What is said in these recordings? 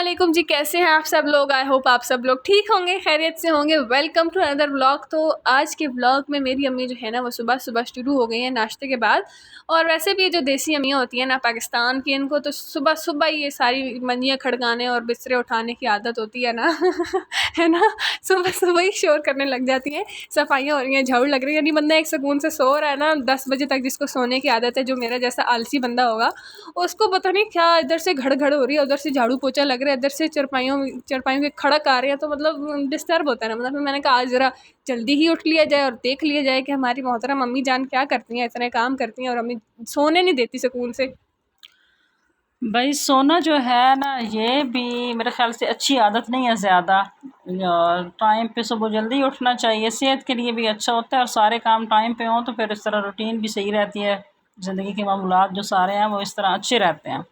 वालेकुम जी, कैसे हैं आप सब लोग। आई होप आप सब लोग ठीक होंगे, खैरियत से होंगे। Welcome to another vlog. तो आज के व्लॉग में मेरी अम्मी जो है ना वो सुबह सुबह शुरू हो गई हैं नाश्ते के बाद। और वैसे भी जो देसी अम्मियाँ होती हैं ना पाकिस्तान की, इनको तो सुबह सुबह ये सारी मंजियाँ खड़काने और बिस्तरे उठाने की आदत होती है ना है ना। सुबह सुबह ही शोर करने लग जाती हैं, सफाइयाँ हो रही हैं, झाड़ू लग रही है। यानी बंदा एक सुकून से सो रहा है ना 10 बजे तक, जिसको सोने की आदत है, जो मेरा जैसा आलसी बंदा होगा, उसको पता नहीं क्या इधर से घड़ घड़ हो रही है, उधर से झाड़ू पोछा लग रहा है, इधर से चरपाइयों के खड़क आ रहे हैं। तो मतलब डिस्टर्ब होता है ना। मतलब मैंने कहा आज ज़रा जल्दी ही उठ लिया जाए और देख लिया जाए कि हमारी मोहतरम अम्मी जान क्या करती हैं, इतने काम करती हैं और अम्मी सोने नहीं देती सुकून से। भाई सोना जो है ना ये भी मेरे ख्याल से अच्छी आदत नहीं है ज़्यादा। और टाइम पे सुबह जल्दी उठना चाहिए, सेहत के लिए भी अच्छा होता है और सारे काम टाइम पे हों तो फिर इस तरह रूटीन भी सही रहती है। ज़िंदगी के मामूलात जो सारे हैं वो इस तरह अच्छे रहते हैं।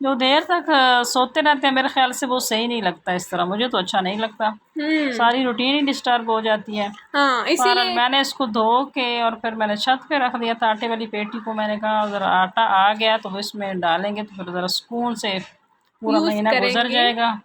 जो देर तक सोते रहते हैं मेरे ख्याल से वो सही नहीं लगता, इस तरह मुझे तो अच्छा नहीं लगता। सारी रूटीन ही डिस्टर्ब हो जाती है। हाँ, फ़ौरन इसीलिए मैंने इसको धो के और फिर मैंने छत पे रख दिया था आटे वाली पेटी को। मैंने कहा अगर आटा आ गया तो इसमें डालेंगे तो फिर ज़रा सुकून से पूरा यूज़ महीना गुजर करेंगे। जाएगा।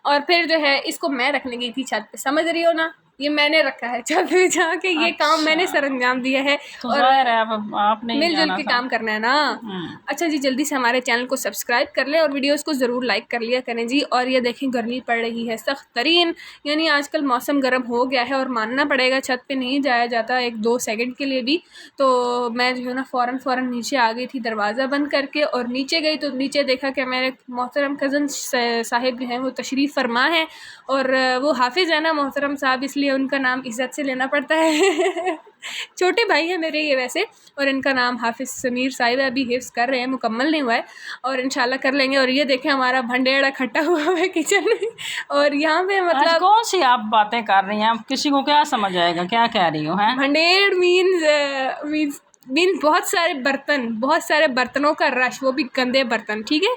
और फिर जो है इसको मैं रखने गई थी छत पे, समझ रही हो ना, ये मैंने रखा है छत पे जाके, ये काम मैंने अच्छा, सरंजाम दिया है। तो और ज़ाहिर है अब आपने ही मिलजुल जाना के था। काम करना है ना। हम्म। अच्छा जी, जल्दी से हमारे चैनल को सब्सक्राइब कर लें और वीडियोस को ज़रूर लाइक कर लिया करें जी। और ये देखें गर्मी पड़ रही है सख्त तरीन, यानी आजकल मौसम गर्म हो गया है और मानना पड़ेगा छत पे नहीं जाया जाता 1-2 सेकंड के लिए भी। तो मैं जो है ना फ़ौरन नीचे आ गई थी दरवाज़ा बंद करके, और नीचे गई तो नीचे देखा कि मेरे मोहतरम कज़न साहिब जो हैं वो तशरीफ़ फरमा है। और वो हाफिज़ है ना मोहतरम साहब, इसलिए उनका नाम इज़्ज़त से लेना पड़ता है छोटे भाई हैं मेरे ये वैसे, और इनका नाम हाफिज़ समीर साहिब है। अभी हिफ्ज़ कर रहे हैं, मुकम्मल नहीं हुआ है और इंशाल्लाह कर लेंगे। और ये देखें हमारा भंडेड़ा खट्टा हुआ है किचन में, और यहाँ पे आज मतलब कौन सी आप बातें कर रही हैं? आप किसी को क्या समझ आएगा क्या कह रही हो? हैं भंडेड़ मीन्स बहुत सारे बर्तनों का रश, वो भी गंदे बर्तन, ठीक है,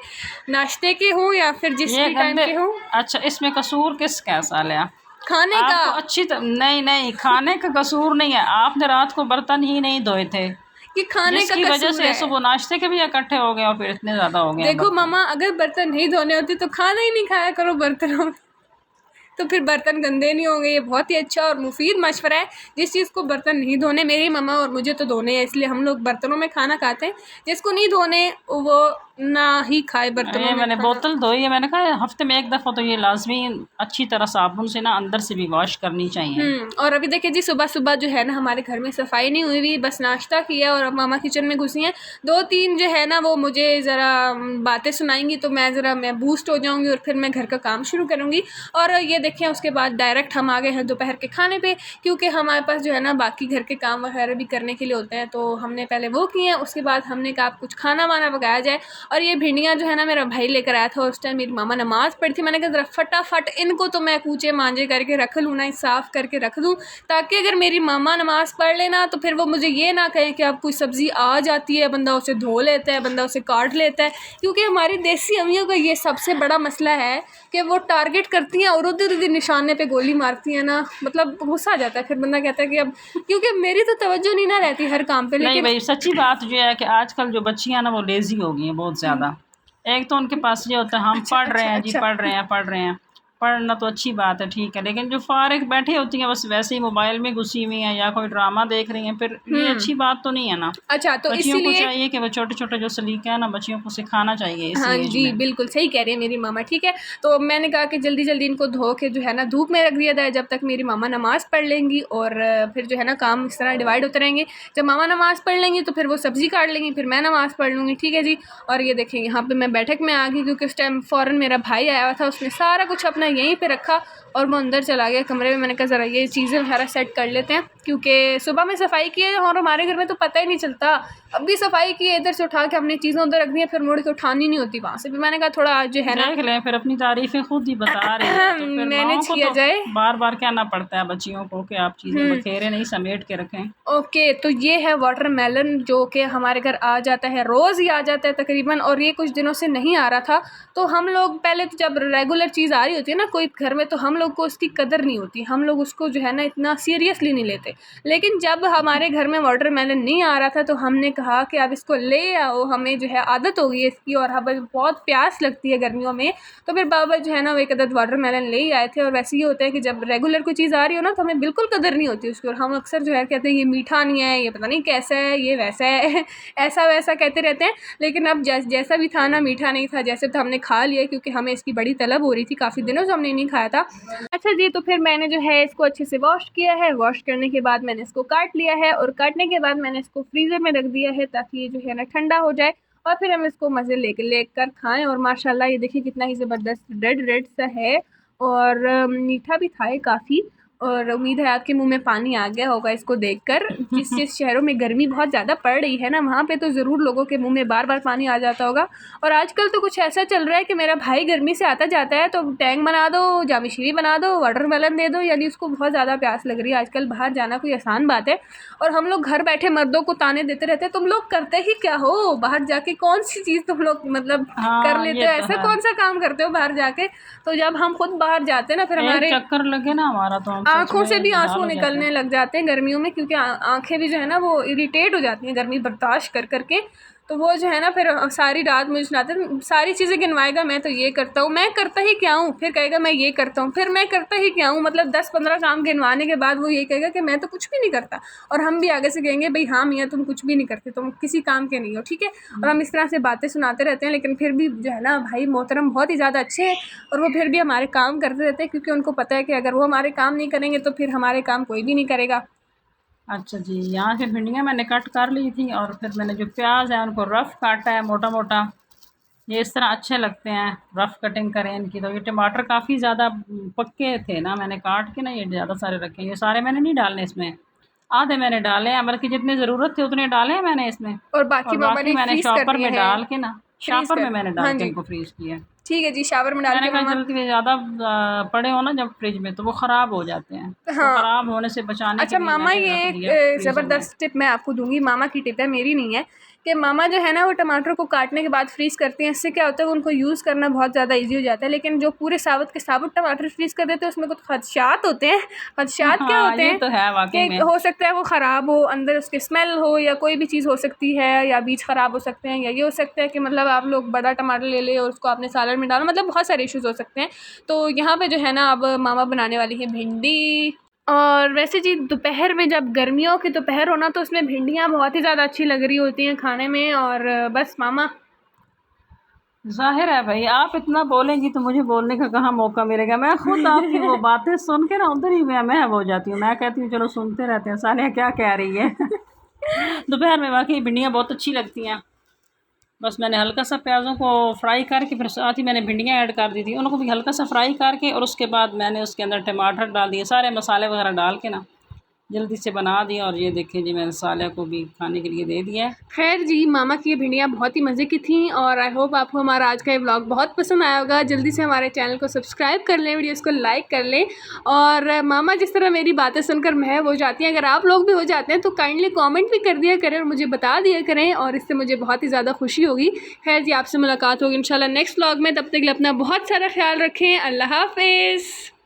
नाश्ते के हों या फिर जिस ये भी टाइम गंदे। के हों। अच्छा, इसमें कसूर किस कैसा लिया? खाने का आपको अच्छी नहीं नहीं, खाने का कसूर नहीं है। आपने रात को बर्तन ही नहीं धोए थे, ये खाने का जिसकी वजह कसूर से है। सुबह नाश्ते के भी इकट्ठे हो गए और फिर इतने ज़्यादा हो गए हैं देखो बर्तन। मामा, अगर बर्तन नहीं धोने होते तो खाना ही नहीं खाया करो बर्तनों में, तो फिर बर्तन गंदे नहीं होंगे। ये बहुत ही अच्छा और मुफीद मशवरा है। जिस चीज़ को बर्तन नहीं धोने, मेरी मम्मा और मुझे तो धोने हैं, इसलिए हम लोग बर्तनों में खाना खाते हैं। जिसको नहीं धोने वो ना ही खाए बर्तनों ये में मैंने खाना। बोतल धोई है, मैंने कहा हफ्ते में एक दफ़ा तो ये लाजमी अच्छी तरह साबुन से ना अंदर से भी वॉश करनी चाहिए। और अभी देखिए जी, सुबह सुबह जो है ना हमारे घर में सफाई नहीं हुई हुई, बस नाश्ता किया और अब मामा किचन में घुसी हैं। 2-3 जो है ना वो मुझे ज़रा बातें सुनाएंगी तो मैं बूस्ट हो जाऊंगी और फिर मैं घर का काम शुरू करूंगी। और ये देखिए उसके बाद डायरेक्ट हम आ गए हैं दोपहर के खाने पे, क्योंकि हमारे पास जो है ना बाकी घर के काम वगैरह भी करने के लिए होते हैं। तो हमने पहले वो किए हैं, उसके बाद हमने कहा कुछ खाना वाना पकाया जाए। और ये भिंडियाँ जो है ना मेरा भाई लेकर आया था, उस टाइम मेरी मामा नमाज़ पढ़ी थी। मैंने कहा ज़रा फटाफट इनको तो मैं कूचे मांजे करके रख लूँ ना, साफ़ करके रख दूँ, ताकि अगर मेरी मामा नमाज़ पढ़ लेना तो फिर वो मुझे ये ना कहें कि अब कोई सब्ज़ी आ जाती है, बंदा उसे धो लेता है, बंदा उसे काट लेता है। क्योंकि हमारी देसी अम्मियों का ये सबसे बड़ा मसला है कि वो टारगेट करती हैं और उधर निशाने पे गोली मारती हैं ना। मतलब गुस्सा आ जाता है, फिर बंदा कहता है कि अब, क्योंकि मेरी तो तवज्जो नहीं ना रहती हर काम पे। नहीं लेकिन भाई, सच्ची बात जो है कि आजकल जो बच्चियां ना वो लेजी हो गई हैं बहुत ज़्यादा। एक तो उनके पास ये होता है हम अच्छा पढ़ रहे अच्छा हैं जी, अच्छा। पढ़ रहे हैं। पढ़ना तो अच्छी बात है, ठीक है, लेकिन जो फारिग बैठी होती हैं बस वैसे ही मोबाइल में घुसी हुई हैं या कोई ड्रामा देख रही हैं, फिर ये अच्छी बात तो नहीं है ना। अच्छा, तो बच्चियों को इसीलिए चाहिए कि वो छोटे छोटे जो सलीका है ना बच्चियों को सिखाना चाहिए इसी हाँ एज जी, में। बिल्कुल सही कह रही है मेरी मामा, ठीक है। तो मैंने कहा कि जल्दी-जल्दी इनको धो के जो है ना धूप में रख दिया जाए, जब तक मेरी मामा नमाज़ पढ़ लेंगी। और फिर जो है ना काम इस तरह डिवाइड होते रहेंगे। जब मामा नमाज़ पढ़ लेंगी तो फिर वो सब्ज़ी काट लेंगी, फिर मैं नमाज़ पढ़ लूँगी, ठीक है जी। और ये देखें यहाँ पे मैं बैठक में आ गई, क्योंकि उस टाइम फ़ौरन मेरा भाई आया हुआ था, उसने सारा कुछ अपना यहीं पे रखा और वो अंदर चला गया कमरे में। मैंने कहा ज़रा ये चीज़ें वगैरह सेट कर लेते हैं, क्योंकि सुबह में सफाई की है और हमारे घर में तो पता ही नहीं चलता। अभी सफाई की है, इधर से उठा के हमने चीज़ें उधर रख दी हैं, फिर मुड़ के उठानी नहीं होती वहाँ से भी। मैंने कहा थोड़ा आज जो है ना देख लें, फिर अपनी तारीफें खुद ही बता रही है तो फिर माओ मैनेज को किया तो जाए। बार बार कहना पड़ता है बच्चियों को कि आप चीज़ें बखेरे नहीं समेट के रखें। ओके, तो ये है वाटरमेलन, जो कि हमारे घर आ जाता है, रोज़ ही आ जाता है तकरीबन। और ये कुछ दिनों से नहीं आ रहा था। तो हम लोग पहले तो जब रेगुलर चीज़ आ रही होती है ना कोई घर में, तो हम लोग को उसकी कदर नहीं होती, हम लोग उसको जो है ना इतना सीरियसली नहीं लेते। लेकिन जब हमारे घर में वाटरमेलन नहीं आ रहा था तो हमने कहा कि अब इसको ले आओ, हमें जो है आदत हो गई है इसकी और हमें बहुत प्यास लगती है गर्मियों में। तो फिर बाबा जो है ना वो एक अदद वाटरमेलन ले ही आए थे। और वैसे ही होता है कि जब रेगुलर कोई चीज़ आ रही हो ना तो हमें बिल्कुल कदर नहीं होती उसकी, और हम अक्सर जो है कहते हैं ये मीठा नहीं है, ये पता नहीं कैसा है, ये वैसा है ऐसा वैसा कहते रहते हैं। लेकिन अब जैसा भी था ना, मीठा नहीं था, जैसे तो हमने खा लिया क्योंकि हमें इसकी बड़ी तलब हो रही थी, काफ़ी दिनों से हमने नहीं खाया था। अच्छा जी, तो फिर मैंने जो है इसको अच्छे से वॉश किया है। वॉश करने के बाद मैंने इसको काट लिया है और काटने के बाद मैंने इसको फ्रीज़र में रख दिया है ताकि ये जो है ना ठंडा हो जाए और फिर हम इसको मज़े लेकर खाएं। और माशाल्लाह ये देखिए कितना ही ज़बरदस्त रेड रेड सा है और मीठा भी था ये काफ़ी। और उम्मीद है आपके मुंह में पानी आ गया होगा इसको देखकर। जिस शहरों में गर्मी बहुत ज़्यादा पड़ रही है ना, वहाँ पे तो ज़रूर लोगों के मुंह में बार बार पानी आ जाता होगा। और आजकल तो कुछ ऐसा चल रहा है कि मेरा भाई गर्मी से आता जाता है तो टैंक बना दो, जामी शीरी बना दो, वाटरमेलन दे दो, यानी उसको बहुत ज़्यादा प्यास लग रही है। आजकल बाहर जाना कोई आसान बात है और हम लोग घर बैठे मर्दों को ताने देते रहते हैं, तुम लोग करते ही क्या हो बाहर जाके, कौन सी चीज़ तुम लोग मतलब कर लेते हो, ऐसा कौन सा काम करते हो बाहर जाके। तो जब हम खुद बाहर जाते हैं ना फिर हमारे चक्कर लगे ना हमारा तो आँखों से भी आंसू निकलने लग जाते हैं गर्मियों में, क्योंकि आंखें भी जो है ना वो इरिटेट हो जाती हैं गर्मी बर्दाश्त कर करके। तो वो जो है ना फिर सारी रात मुझे सुनाते हैं, सारी चीज़ें गिनवाएगा, मैं तो ये करता हूँ, मैं करता ही क्या हूँ, फिर कहेगा मैं ये करता हूँ, फिर मैं करता ही क्या हूँ, मतलब 10-15 काम गिनवाने के बाद वो ये कहेगा कि मैं तो कुछ भी नहीं करता। और हम भी आगे से कहेंगे भाई हाँ मियाँ तुम कुछ भी नहीं करते, तुम किसी काम के नहीं हो, ठीक है। और हम इस तरह से बातें सुनाते रहते हैं, लेकिन फिर भी जो है ना भाई मोहतरम बहुत ही ज़्यादा अच्छे हैं और वो फिर भी हमारे काम करते रहते हैं, क्योंकि उनको पता है कि अगर वो हमारे काम नहीं करेंगे तो फिर हमारे काम कोई भी नहीं करेगा। अच्छा जी, यहाँ से भिंडियाँ मैंने कट कर ली थी और फिर मैंने जो प्याज है उनको रफ़ काटा है मोटा मोटा। ये इस तरह अच्छे लगते हैं रफ़ कटिंग करें इनकी। तो ये टमाटर काफ़ी ज़्यादा पक्के थे ना, मैंने काट के ना ये ज़्यादा सारे रखे। ये सारे मैंने नहीं डालने इसमें, आधे मैंने डाले हैं, बल्कि जितनी ज़रूरत थी उतने डाले हैं मैंने इसमें। और बाकी मैंने शॉपर में डाल के ना, शॉपर में मैंने डाल के इनको फ्रीज़ किया। ठीक है जी, शावर में डाल के मैंने कहा जल्दी में ज़्यादा पड़े हो ना जब फ्रिज में तो वो ख़राब हो जाते हैं। हाँ। तो ख़राब होने से बचाने अच्छा मामा ये एक ज़बरदस्त टिप मैं आपको दूंगी, मामा की टिप है मेरी नहीं है, कि मामा जो है ना वो टमाटर को काटने के बाद फ्रीज़ करते हैं। इससे क्या होता है उनको यूज़ करना बहुत ज़्यादा इजी हो जाता है। लेकिन जो पूरे साबुत के साबुत टमाटर फ्रीज़ कर देते हैं उसमें कुछ खदशात होते हैं। खदशात क्या होते हैं तो है वाकई में, हो सकता है वो ख़राब हो, अंदर उसके स्मेल हो, या कोई भी चीज़ हो सकती है, या बीज ख़राब हो सकते हैं, या ये हो सकता है कि मतलब आप लोग बड़ा टमाटर ले ले और उसको आपने सालन में डालो, मतलब बहुत सारे इश्यूज़ हो सकते हैं। तो यहाँ पे जो है ना अब मामा बनाने वाली है भिंडी। और वैसे जी दोपहर में जब गर्मियों की दोपहर होना तो उसमें भिंडियाँ बहुत ही ज़्यादा अच्छी लग रही होती हैं खाने में। और बस मामा ज़ाहिर है भाई आप इतना बोलेंगी तो मुझे बोलने का कहाँ मौका मिलेगा। मैं खुद आपकी वो बातें सुन के ना उधर ही मैं हो जाती हूँ। मैं कहती हूँ चलो सुनते रहते हैं सालिया क्या कह रही है। दोपहर में वाकई भिंडियाँ बहुत अच्छी लगती हैं। बस मैंने हल्का सा प्याज़ों को फ्राई करके फिर साथ ही मैंने भिंडियाँ ऐड कर दी थी, उनको भी हल्का सा फ्राई करके और उसके बाद मैंने उसके अंदर टमाटर डाल दिए, सारे मसाले वगैरह डाल के ना जल्दी से बना दिया। और ये देखिए जी मैंने साले को भी खाने के लिए दे दिया है। खैर जी मामा की ये भिंडियाँ बहुत ही मज़े की थी और आई होप आपको हमारा आज का ये व्लॉग बहुत पसंद आया होगा। जल्दी से हमारे चैनल को सब्सक्राइब कर लें, वीडियोस को लाइक कर लें। और मामा जिस तरह मेरी बातें सुनकर महव हो जाती हैं, अगर आप लोग भी हो जाते हैं तो काइंडली कॉमेंट भी कर दिया करें और मुझे बता दिया करें, और इससे मुझे बहुत ही ज़्यादा खुशी होगी। खैर जी आपसे मुलाकात होगी इंशाल्लाह नेक्स्ट व्लॉग में, तब तक के लिए अपना बहुत सारा ख्याल रखें। अल्लाह हाफिज़।